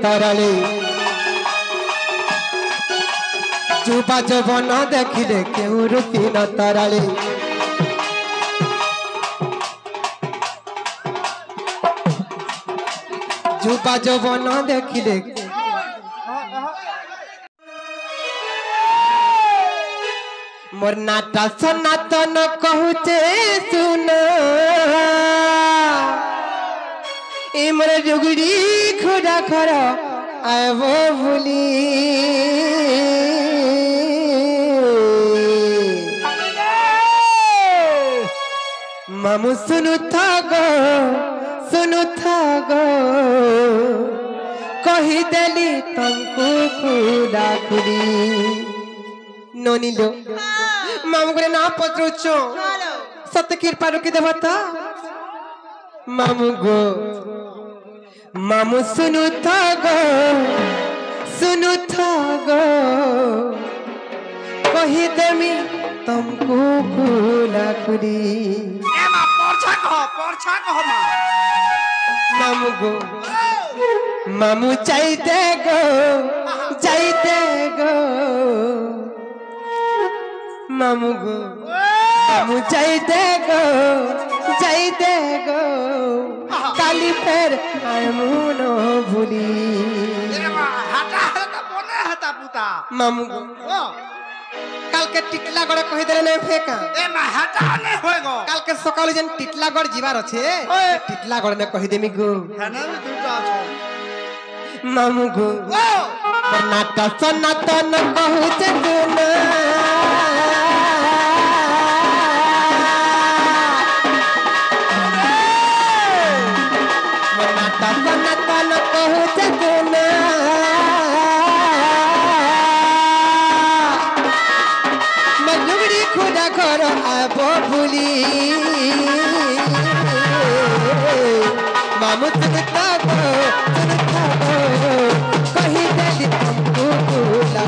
तरले जुबा जवन देखिले केउ रुकी न तरले जुबा जवन देखिले मोर नाटा सनातन कहूचे सुन इमर जुगड़ी खुदा खर आबो भूली मामू सुनु थागो कही देली तुमको खुदा खुदी नोनिलो मामू को ना पत्रुचो सत्य कृपा रुकी देवता मामू गो मामू सुनु थागो कही देमी तुमको खुला खुदी ए मा परछा कह मा मामू गो मामू जाइते गो मामू गो मामू जाइते गो काली फेर आमू न भूली ए मा हटा बोले हटा पुता मामू गो काल के टिटलागढ़ कहि देले नै फेका ए मा हटा नै होएगो काल के सकाळ जन टिटलागढ़ जीवार छे टिटलागढ़ ने कहि देमी गो हना दुटा छ मामू गो नाटा सनातन कहू छे गुना नाटा सनातन कहू छे गुना मजुगड़ी खुदा घर आबो भूली मामू सुनता गो कही देली तुमको खुला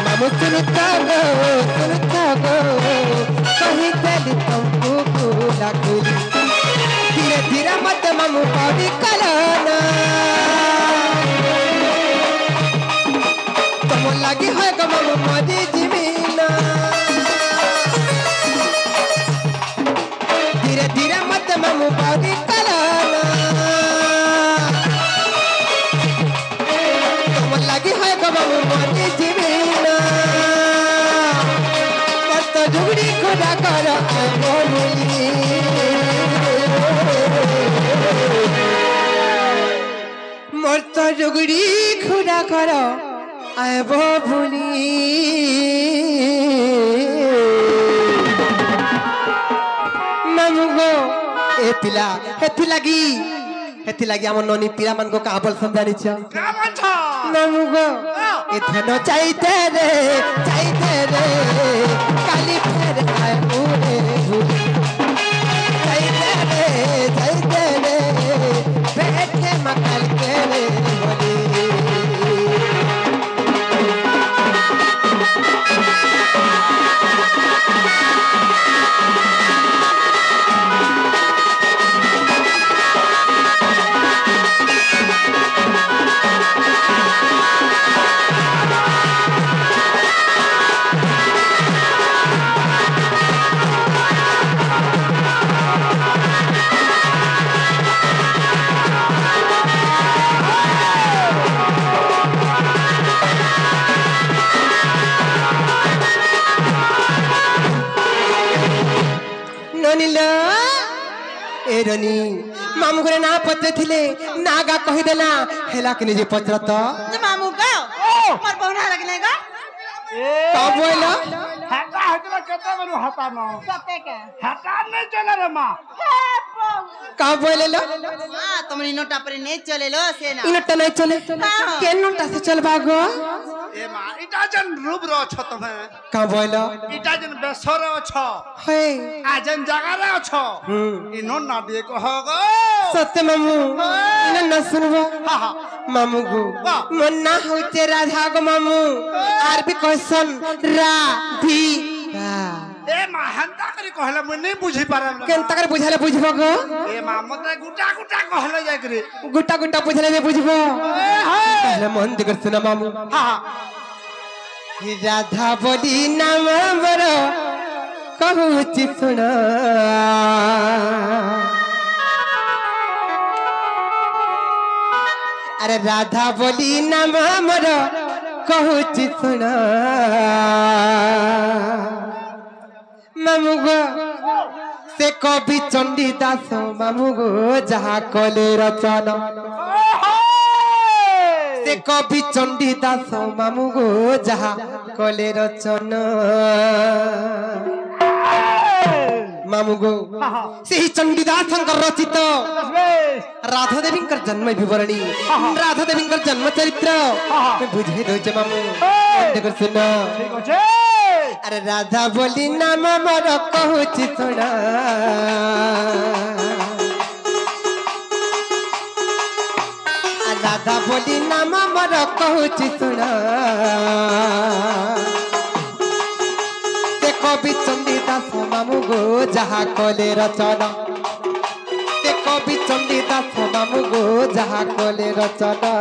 मामू सुनता गो कही देली तुमको खुला धीरे धीरे मत मामू पावी कलाना तुम लगी है गो मामू मोदी जीवीना धीरे धीरे मत मामू पावी कलाना तुम लगी है गो मामू मोदी जीवीना मत झुगड़ी खुदा कर बोली मत झुगड़ी खुदा कर आबो भूली मामू गो हेथि लगी हम ननी पीरा मन को कहा बोल समझानी छ का मन छ मामू गो ए धन चाहते रे काली फेर आबो रे चाहते रे बैठे मकल के रे बोली एरनी मामू घरे ना पत्ते थिले नागा कहि देला हेला के निजे पत्र त जे मामू का मोर बहुना लगने का का बोला हटा हटला केते बरु हटा न सते के हटा नै चले रे मां का बोले लो हां तुमनी नोटा पर नै चले लो से ना इनटा नै चले के नोटा से चलबा गो ए मां इटा जन रूप रो छ तमे का बोला इटा जन बेसर छ हे आजन जगह रे छ इनो ना दे को होगो सत्य मामू इन न सुनबो हां हां मामू गो मन्ना होते राधा गो मामू आर भी क्वेश्चन राधिका ए मां हंता করে কহলে মুই নাই বুঝি পারাম কেনতা করে বুঝালে বুঝবো গো এ মা মতে গুটা গুটা কহলে যাই করে গুটা গুটা বুঝালে যে বুঝবো তাহলে মন দিকে শোনা মামু হ্যাঁ রাধা বলি নাম বড় কহুচি শুন আরে রাধা বলি নাম বড় কহুচি শুন মামু গো সে কবি চণ্ডী দাস মামু গো যাহা কলে রচনা সে কবি চণ্ডী দাস মামু গো যাহা কলে রচনা মামু গো সেই চণ্ডী দাসঙ্কর রচিত রাধা দেবীঙ্কর জন্ম বিবরণী রাধা দেবীঙ্কর জন্ম চরিত্র বুঝাই দৌছে মামু দেখো শুন ঠিক আছে আরে রাধা বলি নাম মোর কহুছি শুন রাধা বলি নাম মোর কহুছি শুন সে কবি চণ্ডী দাস মামু গো যাহা কলে রচনা সে কবি চণ্ডী দাস মামু গো যাহা কলে রচনা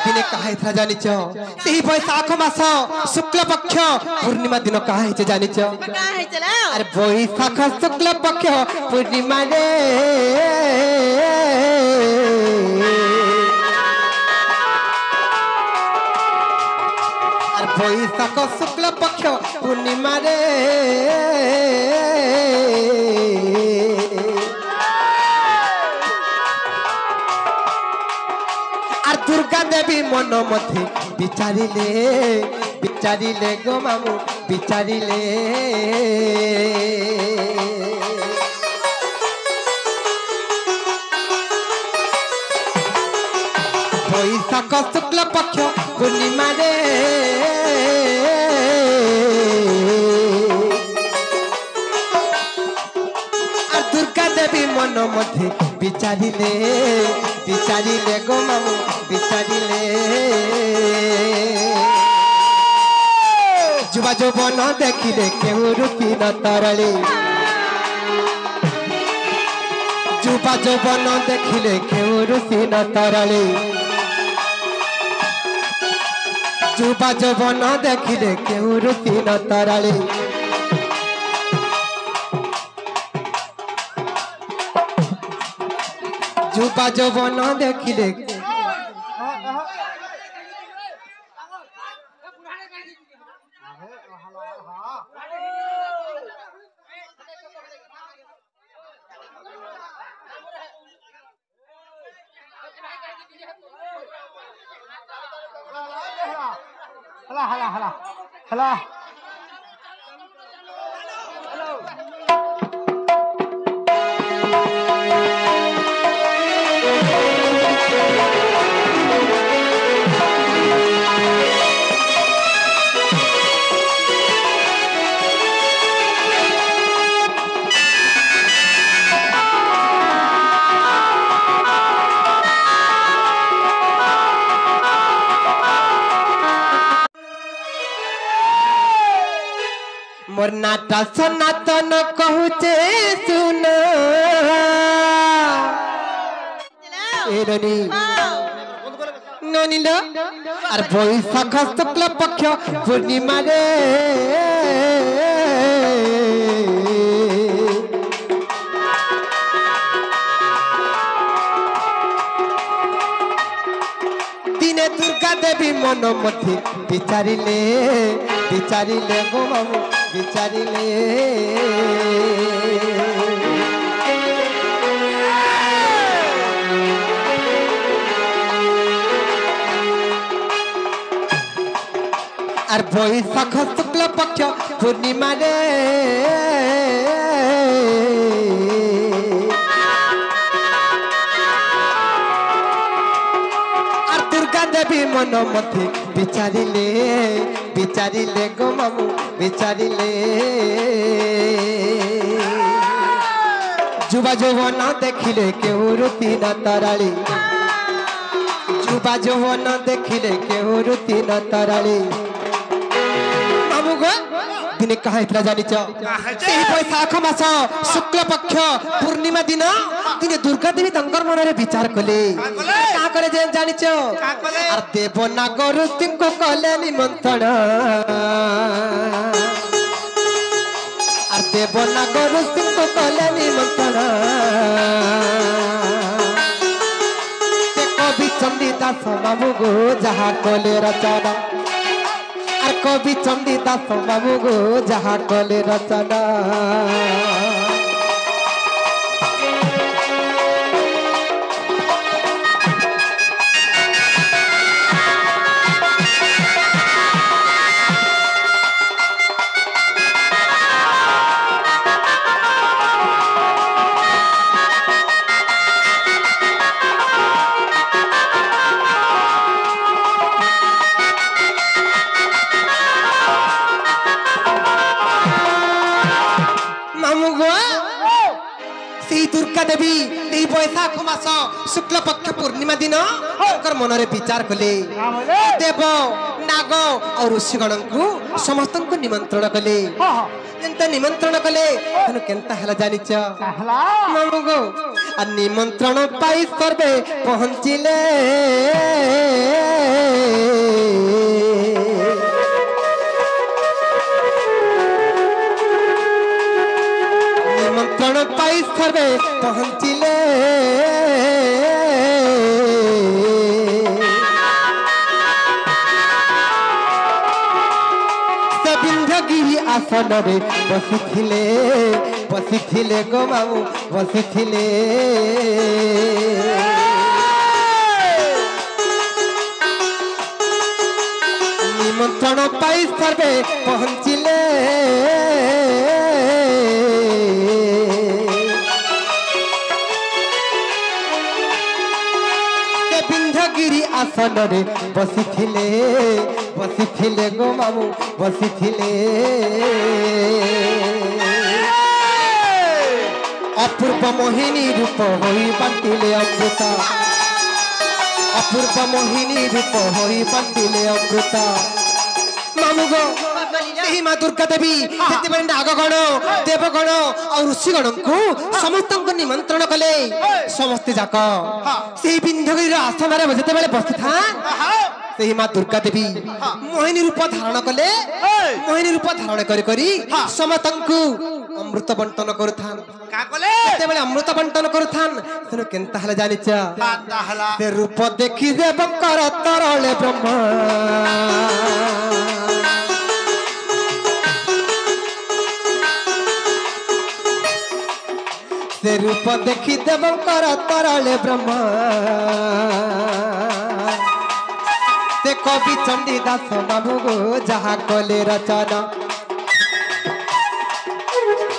দিনে কাহা হইଥିଲା জানিছ সেই বৈশাখ মাস শুক্ল পক্ষ পূর্ণিমা দিন কাহা হয়েছে জানিছ का है चला আরে বৈশাখ শুক্ল পক্ষ পূর্ণিমা রে আর বৈশাখ শুক্ল পক্ষ পূর্ণিমা রে আর দুর্গা দেবী মন মধ্যে বিচারিলে বিচারিলে গো মামু বিচারিলে বৈশাখ শুক্ল পক্ষ পূর্ণিমা রে আর দুর্গা দেবী মন মধ্যে বিচারিলে বিচারিলে গো মামু বিচারিলে যুবা যৌবন দেখিলে কেউ রূপী ন তরলে যুবা যৌবন দেখিলে কেউ রূপী ন তরলে যুবা যৌবন দেখিলে কেউ রূপী ন তরলে যুবা যৌবন দেখিলে हला हला हला हला मोर नाटा सनातन कहूचे सुन एरनी ननिल আর বৈশাখ শুক্ল পক্ষ পূর্ণিমা রে দিনে দুর্গা দেবী মন মধ্যে বিচারিলে বিচারিলে গো মামু বিচারিলে আর বৈশাখ শুক্ল পক্ষ পূর্ণিমা রে আর দুর্গা দেবী মন মধ্যে বিচারিলে বিচারিলে গো মামু বিচারিলে যুবা যৌবন দেখিলে কেউ রুতি না তরালি যুবা যৌবন দেখিলে কেউ রুতি না তরালি মামু গো দিনে কাହା ହେଇଥିଲା ଜାଣିଛ ସେହି ବୈଶାଖ ମାସ ଶୁକ୍ଳ ପକ୍ଷ ପୂର୍ଣ୍ଣିମା ଦିନ ଦିନେ ଦୁର୍ଗା ଦେବୀ ତାଙ୍କର ମନରେ ବିଚାର କଲେ କାହା କଲେ ଯେ ଜାଣିଛ ଆର ଦେବନାଗ ଋଷିଙ୍କୁ କଲେ ନିମନ୍ତ୍ରଣ আর দেবনাগ ঋষিଙ୍କୁ কলে নিমন্ত্রণ সে কবি চণ্ডী দাস মামু গো যাহা কলে রচনা আর কবি চণ্ডী দাস মামু গো যাহা কলে রচনা দেবী এই বৈশাখ মাস শুক্ল পক্ষ পূর্ণিমা দিন তাঙ্কর মନରେ বিচার কলে দেব নাগ আর ঋষিগণଙ୍କୁ ସମସ୍ତଙ୍କୁ ନିମନ୍ତ୍ରଣ କଲେ କେନ୍ତା ନିମନ୍ତ୍ରଣ କଲେ ତେଣୁ କେନ୍ତା ହେଲା ଜାଣିଛ ମାମୁ ଗୋ আর নিমন্ত্রণ পাই সর্বে পৌঁছিলে নিমন্ত্রণ পাই সর্বে পৌঁছিলে সে বিন্ধ্যগিরি আসনরে বসিছিলে বসিছিলে গো মামু বসিছিলে নিমন্ত্রণ পাই সর্বে পৌঁছিলে সে বিন্ধ্যগিরি আসনরে বসিছিলে বসিছিলে গো মামু বসিছিলে অপূর্ব মোহিনী রূপ হই বান্টিলে অমৃত অপূর্ব মোহিনী রূপ হই বান্টিলে অমৃত মামু গো ଏହି ମା ଦୁର୍ଗା ଦେବୀ ଯେତେବେଳେ ନାଗଗଣ ଦେବଗଣ ଆଉ ଋଷିଗଣଙ୍କୁ ସମସ୍ତଙ୍କୁ ନିମନ୍ତ୍ରଣ କଲେ ସମସ୍ତେ ଯାକ ସେହି ବିନ୍ଧ୍ୟଗିରିର ଆସନରେ ଯେତେବେଳେ ବସିଥାନ୍ତି ସେହି ମା ଦୁର୍ଗା ଦେବୀ ମୋହିନୀ ରୂପ ଧାରଣ କଲେ ମୋହିନୀ ରୂପ ଧାରଣ କରି କରି ସମସ୍ତଙ୍କୁ ଅମୃତ ବଣ୍ଟନ କରୁଥାନ୍ତି ଯେତେବେଳେ ଅମୃତ ବଣ୍ଟନ କରୁଥାନ୍ତି ତେଣୁ କେନ୍ତା ହେଲେ ଜାଣିଛ ସେ ରୂପ ଦେଖି ଦେବଙ୍କର ତରଳେ ବ୍ରହ୍ମ ସେ ରୂପ ଦେଖି ଦେବଙ୍କର ତରଳେ ବ୍ରହ୍ମ ସେ କବି ଚଣ୍ଡୀ ଦାସ ମାମୁ ଗୋ ଯାହା କଲେ ରଚନା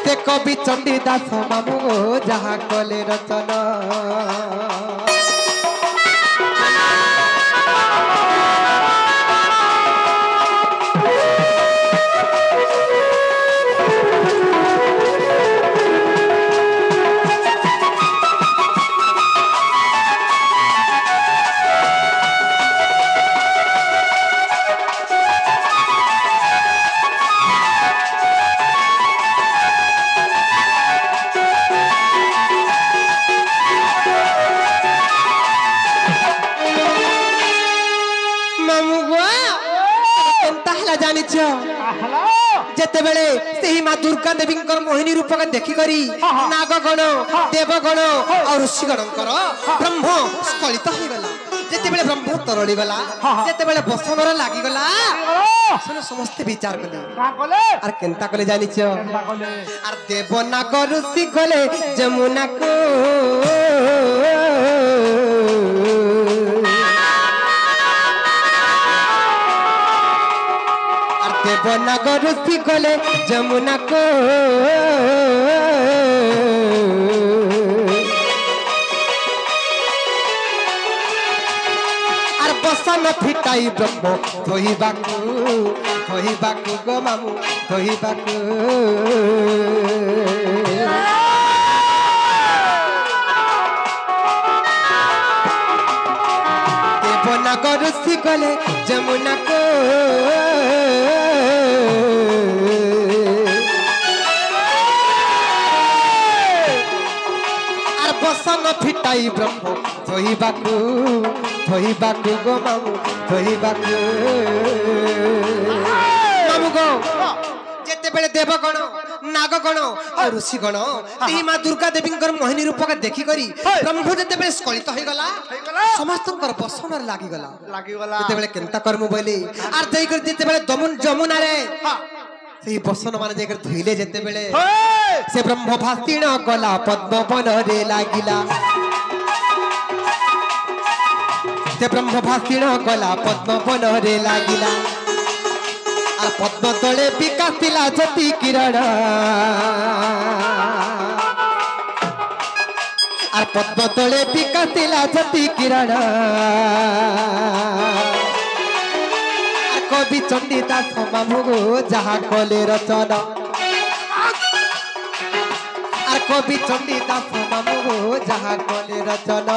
ସେ କବି ଚଣ୍ଡୀ ଦାସ ମାମୁ ଗୋ ଯାହା କଲେ ରଚନା ଜାଣିଛ ଯେତେବେଳେ ସେହି ମା ଦୁର୍ଗା ଦେବୀଙ୍କର ମୋହିନୀ ରୂପକୁ ଦେଖିକରି ନାଗଗଣ ଦେବଗଣ ଆଉ ଋଷିଗଣଙ୍କର ବ୍ରହ୍ମ ସ୍ଖଳିତ ହୋଇଗଲା ଯେତେବେଳେ ବ୍ରହ୍ମ ତରଳି ଗଲା ଯେତେବେଳେ ବସନରେ ଲାଗିଗଲା ସମସ୍ତେ ବିଚାର କଲେ আর কেন্তা কলে জানিছ আর দেবনাগ ঋষি গলে যমুনাକୁ देवनगर सी गले जमुना को आर बसन फिटाई ब्रह्म धोइबाकू गो मामू धोइबाकू देवनगर सी गले जमुना को आर बसन फिटाई ब्रह्म धोइबाकू गो मामू धोइबाकू मामू गो जेते बेले देवगण नागगण और ऋषिगण एही मां दुर्गा देवींकर मोहिनी रूप के देखि करी ब्रह्म जेते बेले स्खलित होई गला समस्तकर बसनर लागि गला जेते बेले केनता करमु बोली आर जई कर जेते बेले जमुना रे से बसन मान जई कर धइले जेते बेले से ब्रह्म भासीण गला पद्मवन रे लागिला से ब्रह्म भासीण गला पद्मवन रे लागिला आ पद्म तले विकासिला ज्योति किरण आ पद्म तले विकासिला ज्योति किरण कवि चंडीदास मामू जहा कले रचन आ कवि चंडीदास मामू जहा कले रचन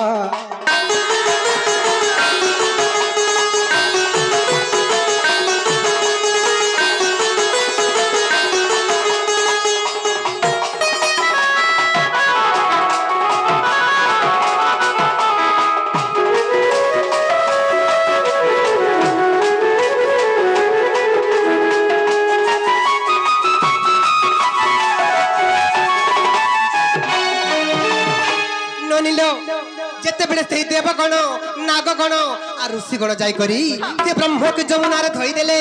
देवगण नागगण आ ऋषिगण जाई करी से ब्रह्म के जमुना रे धोई देले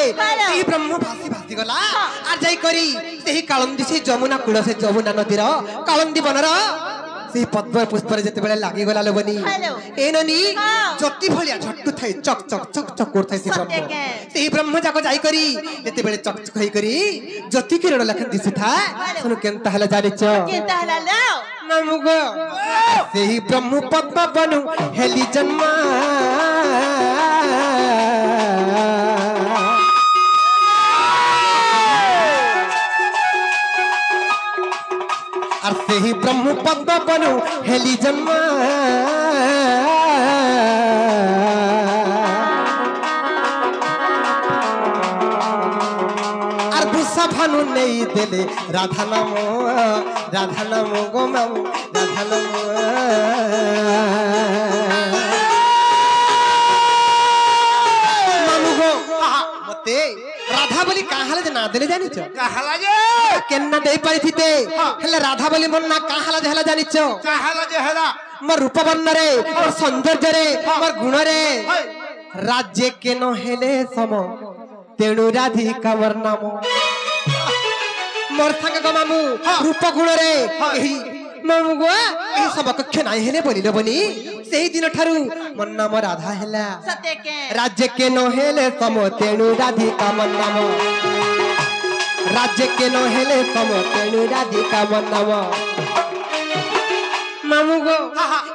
ई ब्रह्म भासी भासी गला आ जाई करी सेही कालंदी से जमुना कूल से जमुना नदीर कालंदी बनर से पद्म पुष्प रे जते बेले लागी गला लोबनी ए ननी ज्योति भलिया झट्टू थाई चक चक चक चक करथाई से ब्रह्म सेही ब्रह्म जाको जाई करी जते बेले चक चक होई करी ज्योति किरण लखन दिसु था सुनु केनता हला जानिच केनता हला लो नमुग सेही ब्रह्म पद्म बनु हेली जन्मा और सेही ब्रह्म पद्म बनु हेली जन्मा और बुसा भानु नहीं देले राधा नाम गो मामू राधा नाम मामू गो मते राधा बोली काहाला जे ना देले जानिच काहाला जे केन्ना देई पारिथिते हेले राधा बोली मन ना काहाला जे हला जानिच काहाला जे हला मोर रूप वर्ण रे मोर सौंदर्य रे मोर गुण रे राज्य के न हेले सम तेणु राधिका मोर नाम मोर संग गो मामू रूप गुण रे एही मामू गो एही सब कक्ष नाही हेले बोलिलो बनी सेही दिन ठारू मन नाम राधा हेला सत्य के राज्य के न हेले सम तेणु राधिका मोर नाम राज्य के न हेले सम तेणु राधिका मोर नाम मामू गो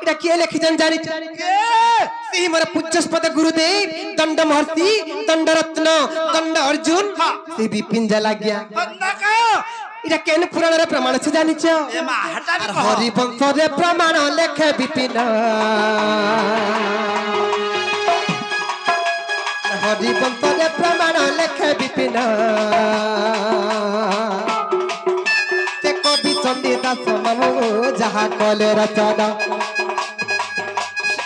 इटा के लिखिजन जानि सेही मोर पूज्यस्पद गुरुदेव दंड महर्षि दंड रत्न दंड अर्जुन से विपिन जलाग्या इटा केन पुराण रे प्रमाण से जानिछ ए मा हटा दे हरि वंश रे प्रमाण लेखे विपिन हरि वंश रे प्रमाण लेखे विपिन से कवि चंडीदास मामू जहा कले रचना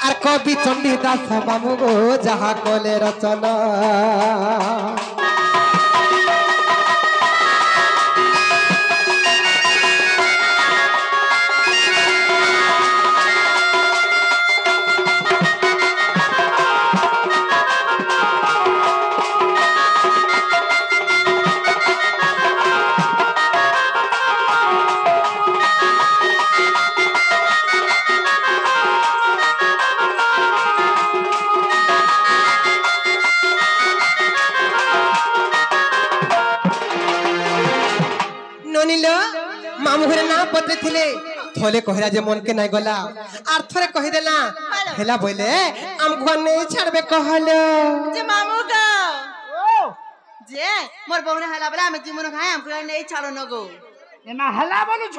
আর কবি চন্ডীদাস মামু গো যাহা কলে রচনা শুনিল মামু ঘরে না পত্রে থিলে থলে কহিলা যে মন কে নাই গলা আর থরে কহি দেলা হেলা বইলে আমগো নেই ছাড়বে কহলো যে মামু গো যে মোর বউনা হেলা বলে আমি জীবন খাই আমগুলো নেই ছাড়ো না গো এনা হেলা বলুছ